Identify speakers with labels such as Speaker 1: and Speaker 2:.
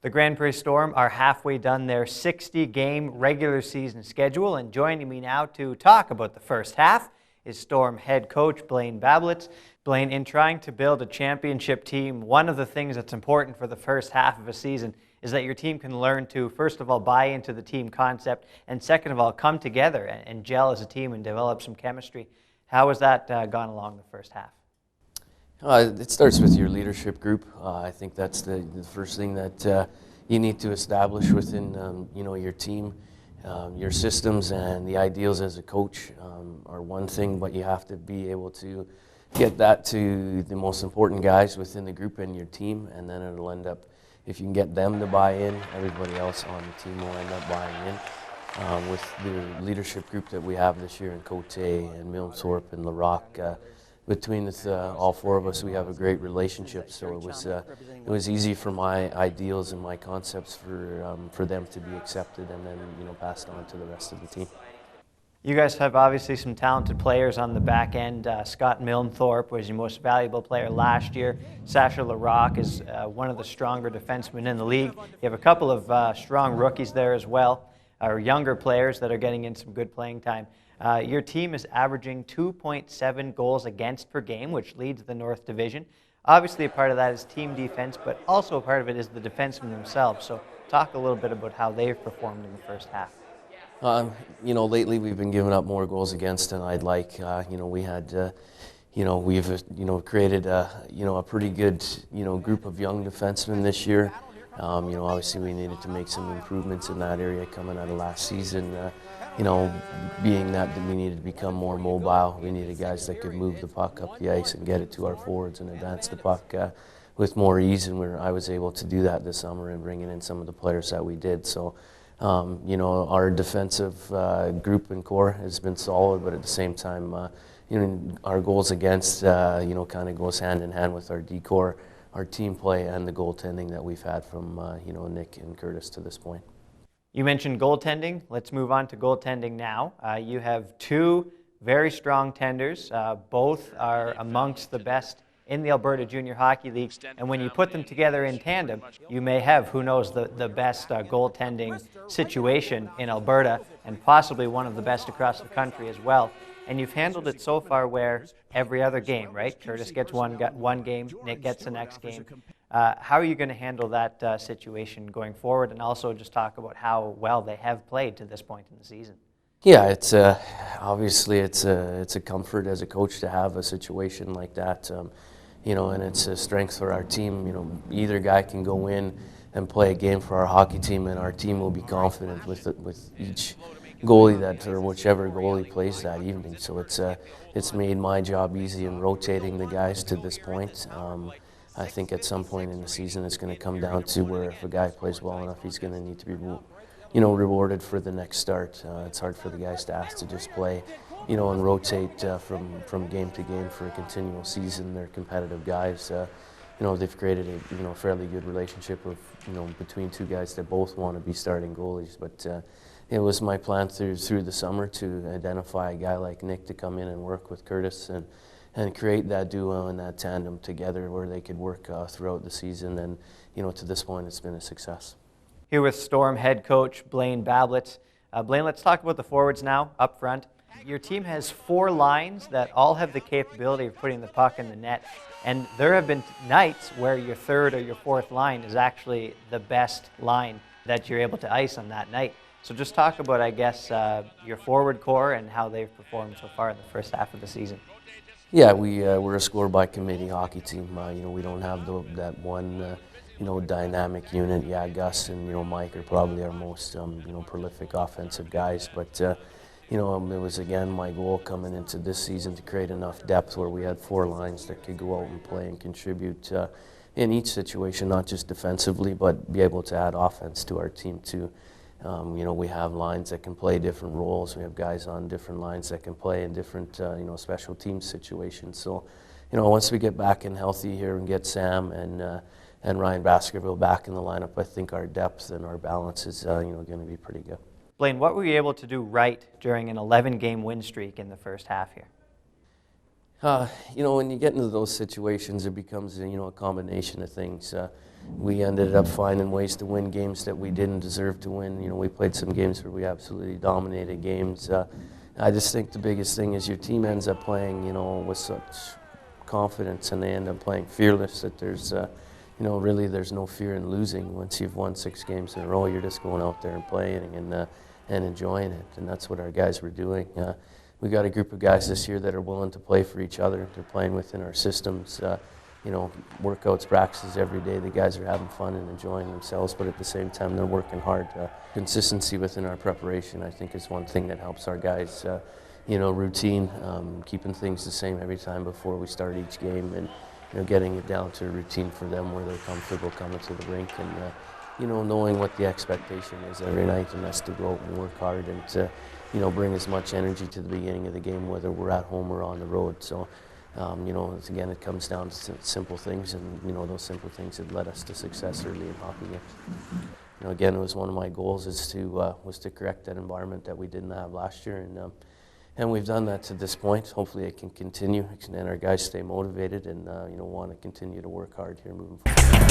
Speaker 1: The Grand Prairie Storm are halfway done their 60-game regular season schedule, and joining me now to talk about the first half is Storm head coach Blaine Bablitz. Blaine, in trying to build a championship team, one of the things that's important for the first half of a season is that your team can learn to, first of all, buy into the team concept, and second of all, come together and gel as a team and develop some chemistry. How has that gone along the first half?
Speaker 2: It starts with your leadership group. I think that's the first thing that you need to establish within your team. Your systems and the ideals as a coach are one thing, but you have to be able to get that to the most important guys within the group and your team, and then it'll end up, if you can get them to buy in, everybody else on the team will end up buying in. With the leadership group that we have this year in Cote and Milthorpe and La Rock, between all four of us, we have a great relationship. So it was easy for my ideals and my concepts for them to be accepted and then passed on to the rest of the team.
Speaker 1: You guys have obviously some talented players on the back end. Scott Milthorpe was your most valuable player last year. Sasha LaRocque is one of the stronger defensemen in the league. You have a couple of strong rookies there as well, or younger players that are getting in some good playing time. Your team is averaging 2.7 goals against per game, which leads the North Division. Obviously, a part of that is team defense, but also a part of it is the defensemen themselves. So talk a little bit about how they've performed in the first half.
Speaker 2: Lately we've been giving up more goals against than I'd like. We had, we've created a pretty good, group of young defensemen this year. Obviously we needed to make some improvements in that area coming out of last season. Being that we needed to become more mobile, we needed guys that could move the puck up the ice and get it to our forwards and advance the puck with more ease, and I was able to do that this summer and bringing in some of the players that we did. So, our defensive group and core has been solid, but at the same time, our goals against, kind of goes hand in hand with our D-core, our team play, and the goaltending that we've had from, Nick and Curtis to this point.
Speaker 1: You mentioned goaltending. Let's move on to goaltending now. You have two very strong tenders. Both are amongst the best in the Alberta Junior Hockey League. And when you put them together in tandem, you may have, who knows, the best goaltending situation in Alberta and possibly one of the best across the country as well. And you've handled it so far where every other game, right? Curtis gets one game, Nick gets the next game. How are you going to handle that situation going forward, and also just talk about how well they have played to this point in the season?
Speaker 2: Yeah, it's obviously it's a comfort as a coach to have a situation like that, and it's a strength for our team. Either guy can go in and play a game for our hockey team, and our team will be confident with each goalie or whichever goalie plays that evening. So it's made my job easy in rotating the guys to this point. I think at some point in the season it's going to come down to where if a guy plays well enough, he's going to need to be, rewarded for the next start. It's hard for the guys to ask to just play, and rotate from game to game for a continual season. They're competitive guys. They've created a fairly good relationship of between two guys that both want to be starting goalies. But it was my plan through the summer to identify a guy like Nick to come in and work with Curtis and create that duo and that tandem together where they could work throughout the season. And, to this point, it's been a success.
Speaker 1: Here with Storm head coach Blaine Bablitz. Blaine, let's talk about the forwards now, up front. Your team has four lines that all have the capability of putting the puck in the net. And there have been nights where your third or your fourth line is actually the best line that you're able to ice on that night. So just talk about, I guess, your forward core and how they've performed so far in the first half of the season.
Speaker 2: Yeah, we're a score-by-committee hockey team. We don't have that one, dynamic unit. Yeah, Gus and Mike are probably our most, prolific offensive guys. But it was again my goal coming into this season to create enough depth where we had four lines that could go out and play and contribute in each situation, not just defensively, but be able to add offense to our team too. We have lines that can play different roles. We have guys on different lines that can play in different, special team situations. So, once we get back in healthy here and get Sam and Ryan Baskerville back in the lineup, I think our depth and our balance is, going to be pretty good.
Speaker 1: Blaine, what were you able to do right during an 11-game win streak in the first half here?
Speaker 2: When you get into those situations, it becomes a combination of things. we ended up finding ways to win games that we didn't deserve to win. You know, we played some games where we absolutely dominated games. I just think the biggest thing is your team ends up playing, you know, with such confidence, and they end up playing fearless, that there's, you know, really there's no fear in losing. Once you've won 6 games in a row, you're just going out there and playing and enjoying it, and that's what our guys were doing. We got a group of guys this year that are willing to play for each other. They're playing within our systems. You know, workouts, practices every day. The guys are having fun and enjoying themselves, but at the same time, they're working hard. Consistency within our preparation, I think, is one thing that helps our guys. You know, routine, keeping things the same every time before we start each game, and you know, getting it down to a routine for them where they're comfortable coming to the rink, and you know, knowing what the expectation is every night, and that's to go out and work hard and to, you know, bring as much energy to the beginning of the game, whether we're at home or on the road. So, you know, again, it comes down to simple things, and you know, those simple things have led us to success early in hockey games. You know, again, it was one of my goals was to correct that environment that we didn't have last year, and we've done that to this point. Hopefully, it can continue, and our guys stay motivated and you know, want to continue to work hard here moving forward.